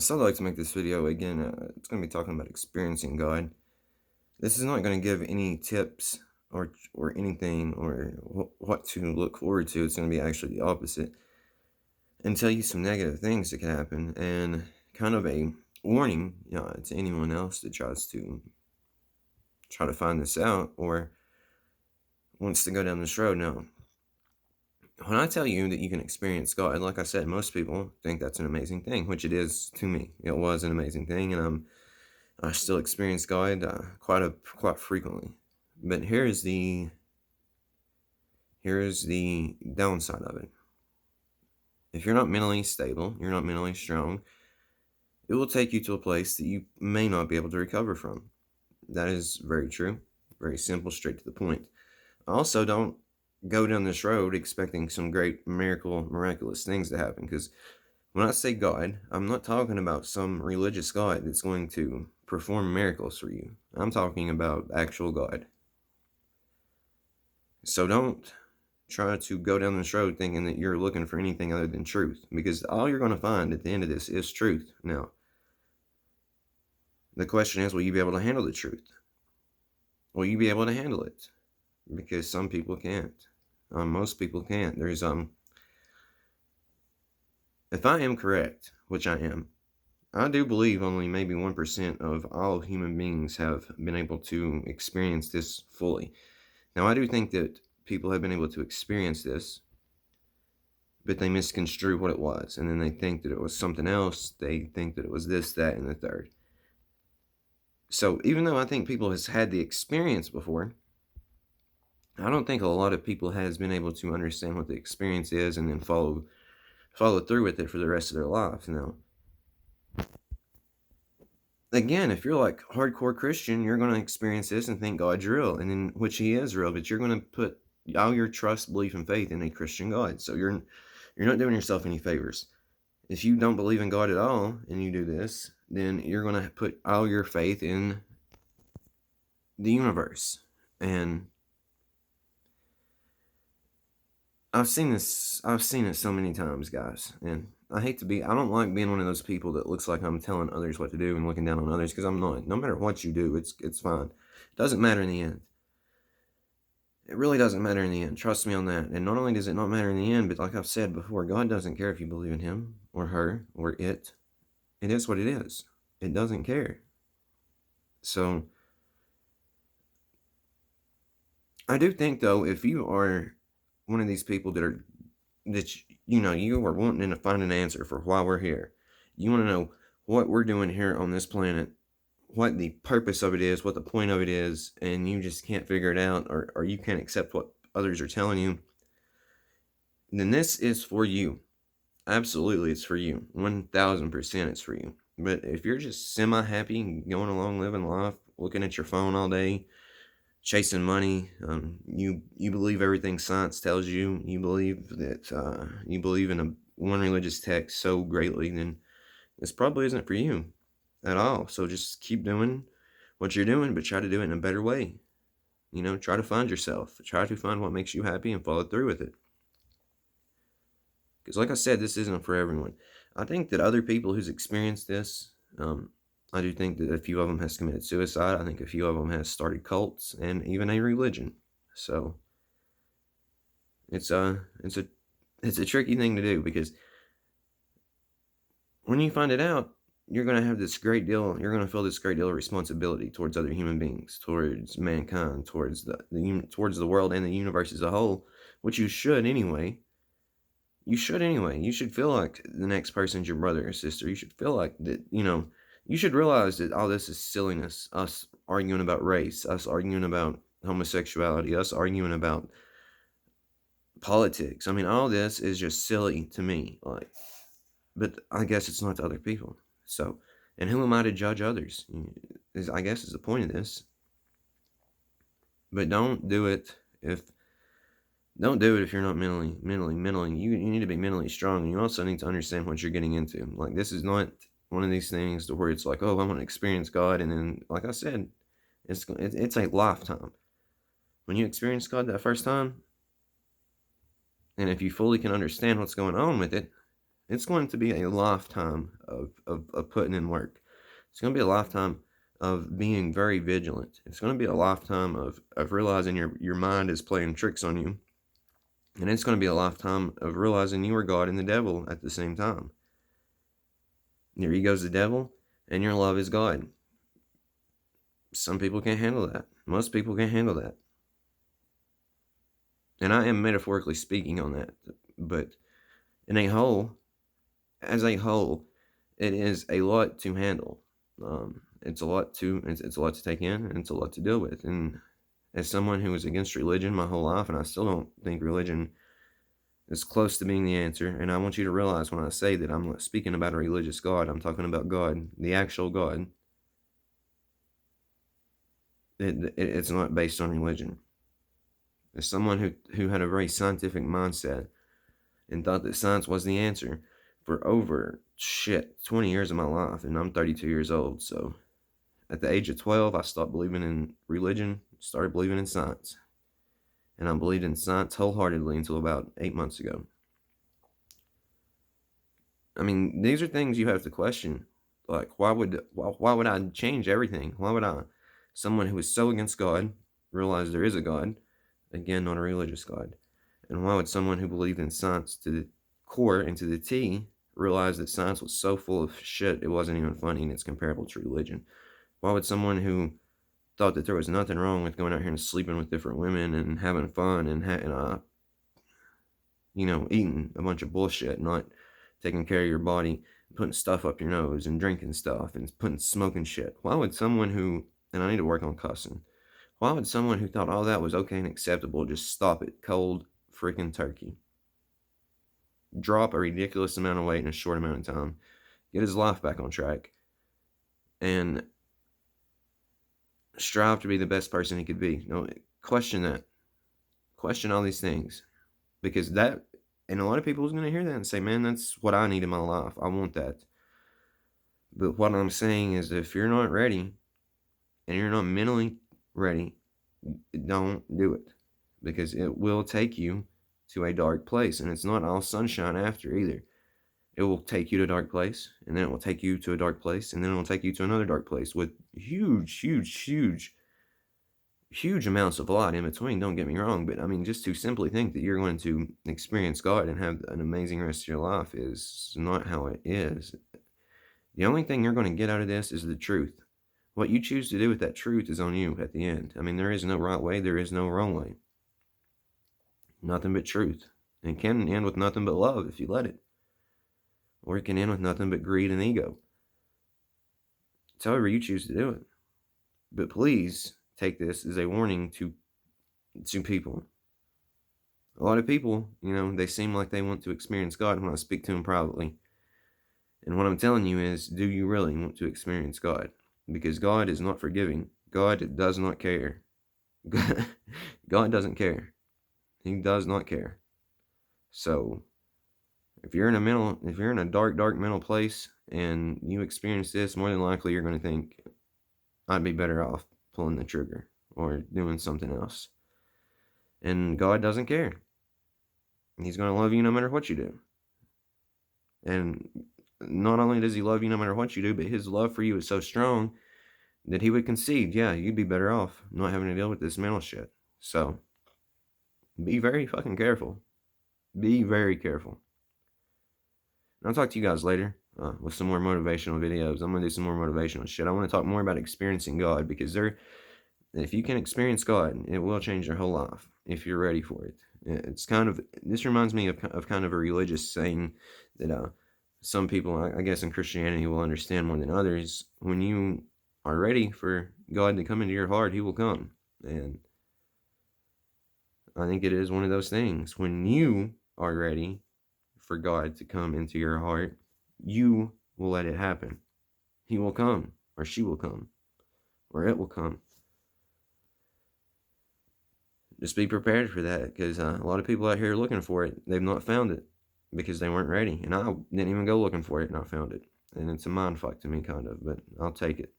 So I'd like to make this video again. It's going to be talking about experiencing God. This is not going to give any tips or anything or what to look forward to. It's going to be actually the opposite and tell you some negative things that could happen and kind of a warning, to anyone else that tries to try to find this out or wants to go down this road. Now, when I tell you that you can experience God, like I said, most people think that's an amazing thing, which it is to me. It was an amazing thing, and I still experience God quite frequently. But here's the downside of it. If you're not mentally stable, you're not mentally strong, it will take you to a place that you may not be able to recover from. That is very true. Very simple, straight to the point. Also, don't go down this road expecting some great miraculous things to happen. Because when I say God, I'm not talking about some religious God that's going to perform miracles for you. I'm talking about actual God. So don't try to go down this road thinking that you're looking for anything other than truth, because all you're going to find at the end of this is truth. Now, the question is, will you be able to handle the truth? Will you be able to handle it? Because some people can't. Most people can't. If I am correct, which I am, I do believe only maybe 1% of all human beings have been able to experience this fully. Now, I do think that people have been able to experience this, but they misconstrue what it was, and then they think that it was something else. They think that it was this, that, and the third. So even though I think people has had the experience before, I don't think a lot of people has been able to understand what the experience is and then follow through with it for the rest of their lives. Now, again, if you're like hardcore Christian, you're going to experience this and think God's real, and then which He is real, but you're going to put all your trust, belief, and faith in a Christian God. So you're not doing yourself any favors. If you don't believe in God at all and you do this, then you're going to put all your faith in the universe. And I've seen it so many times, guys. And I don't like being one of those people that looks like I'm telling others what to do and looking down on others, because I'm not. No matter what you do, it's fine. It doesn't matter in the end. It really doesn't matter in the end. Trust me on that. And not only does it not matter in the end, but like I've said before, God doesn't care if you believe in Him or her or it. It is what it is. It doesn't care. So I do think, though, if you are one of these people that you are wanting to find an answer for why we're here, you want to know what we're doing here on this planet, what the purpose of it is, what the point of it is, and you just can't figure it out, or you can't accept what others are telling you, then this is for you. Absolutely, it's for you. 1000% it's for you. But if you're just semi-happy, going along, living life, looking at your phone all day, chasing money, you believe everything science tells you, you believe that you believe in one religious text so greatly, then this probably isn't for you at all. So just keep doing what you're doing, but try to do it in a better way. Try to find yourself. Try to find what makes you happy and follow through with it. Because like I said, this isn't for everyone. I think that other people who's experienced this, I do think that a few of them has committed suicide. I think a few of them has started cults and even a religion. So it's a tricky thing to do, because when you find it out, you're going to have this great deal. You're going to feel this great deal of responsibility towards other human beings, towards mankind, towards towards the world and the universe as a whole, which you should anyway. You should anyway. You should feel like the next person's your brother or sister. You should feel like that, you should realize that all this is silliness. Us arguing about race, us arguing about homosexuality, us arguing about politics. I mean, all this is just silly to me. But I guess it's not to other people. So, and who am I to judge others? I guess is the point of this. But don't do it if you're not mentally. You need to be mentally strong, and you also need to understand what you're getting into. Like, this is not one of these things to where it's like, oh, I want to experience God, and then, like I said, it's a lifetime. When you experience God that first time, and if you fully can understand what's going on with it, It's going to be a lifetime of putting in work. It's going to be a lifetime of being very vigilant. It's going to be a lifetime of realizing your mind is playing tricks on you. And it's going to be a lifetime of realizing you are God and the devil at the same time. Your ego is the devil, and your love is God. Some people can't handle that. Most people can't handle that. And I am metaphorically speaking on that. But in a whole, as a whole, it is a lot to handle. It's a lot to take in, and it's a lot to deal with. And as someone who was against religion my whole life, and I still don't think religion is close to being the answer. And I want you to realize when I say that I'm not speaking about a religious God, I'm talking about God, the actual God. It's not based on religion. As someone who had a very scientific mindset and thought that science was the answer for over 20 years of my life, and I'm 32 years old. So at the age of 12, I stopped believing in religion, started believing in science. And I believed in science wholeheartedly until about 8 months ago. I mean, these are things you have to question. Like, why would I change everything? Why would I, someone who is so against God, realize there is a God, again, not a religious God? And why would someone who believed in science to the core and to the T realize that science was so full of shit it wasn't even funny and it's comparable to religion? Why would someone who thought that there was nothing wrong with going out here and sleeping with different women and having fun and eating a bunch of bullshit, not taking care of your body, putting stuff up your nose and drinking stuff and putting smoking shit? Why would someone who, and I need to work on cussing, why would someone who thought all that was okay and acceptable just stop it cold freaking turkey? Drop a ridiculous amount of weight in a short amount of time, get his life back on track, and strive to be the best person he could be. No, question that. Question all these things. Because that, and a lot of people is going to hear that and say, man, that's what I need in my life. I want that. But what I'm saying is, if you're not ready and you're not mentally ready, don't do it. Because it will take you to a dark place. And it's not all sunshine after either. It will take you to a dark place, and then it will take you to a dark place, and then it will take you to another dark place with huge amounts of light in between. Don't get me wrong, but I mean, just to simply think that you're going to experience God and have an amazing rest of your life is not how it is. The only thing you're going to get out of this is the truth. What you choose to do with that truth is on you at the end. I mean, there is no right way, there is no wrong way. Nothing but truth. And it can end with nothing but love if you let it. Or it can end with nothing but greed and ego. It's however you choose to do it. But please take this as a warning to people. A lot of people, they seem like they want to experience God when I speak to them privately. And what I'm telling you is, do you really want to experience God? Because God is not forgiving. God does not care. God doesn't care. He does not care. So if you're in a dark mental place and you experience this, more than likely you're going to think, I'd be better off pulling the trigger or doing something else. And God doesn't care. He's going to love you no matter what you do. And not only does he love you no matter what you do, but his love for you is so strong that he would concede, yeah, you'd be better off not having to deal with this mental shit. So be very fucking careful. Be very careful. And I'll talk to you guys later with some more motivational videos. I'm going to do some more motivational shit. I want to talk more about experiencing God, because if you can experience God, it will change your whole life if you're ready for it. This reminds me of kind of a religious saying that some people, I guess in Christianity, will understand more than others. When you are ready for God to come into your heart, he will come. And I think it is one of those things. When you are ready for God to come into your heart, you will let it happen. He will come, or she will come, or it will come. Just be prepared for that, because a lot of people out here are looking for it. They've not found it because they weren't ready. And I didn't even go looking for it, and I found it. And it's a mind fuck to me, kind of, but I'll take it.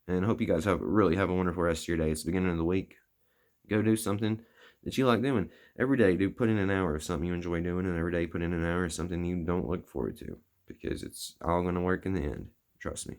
And I hope you guys really have a wonderful rest of your day. It's the beginning of the week. Go do something that you like doing. Every day, do put in an hour of something you enjoy doing, and every day put in an hour of something you don't look forward to, because it's all going to work in the end. Trust me.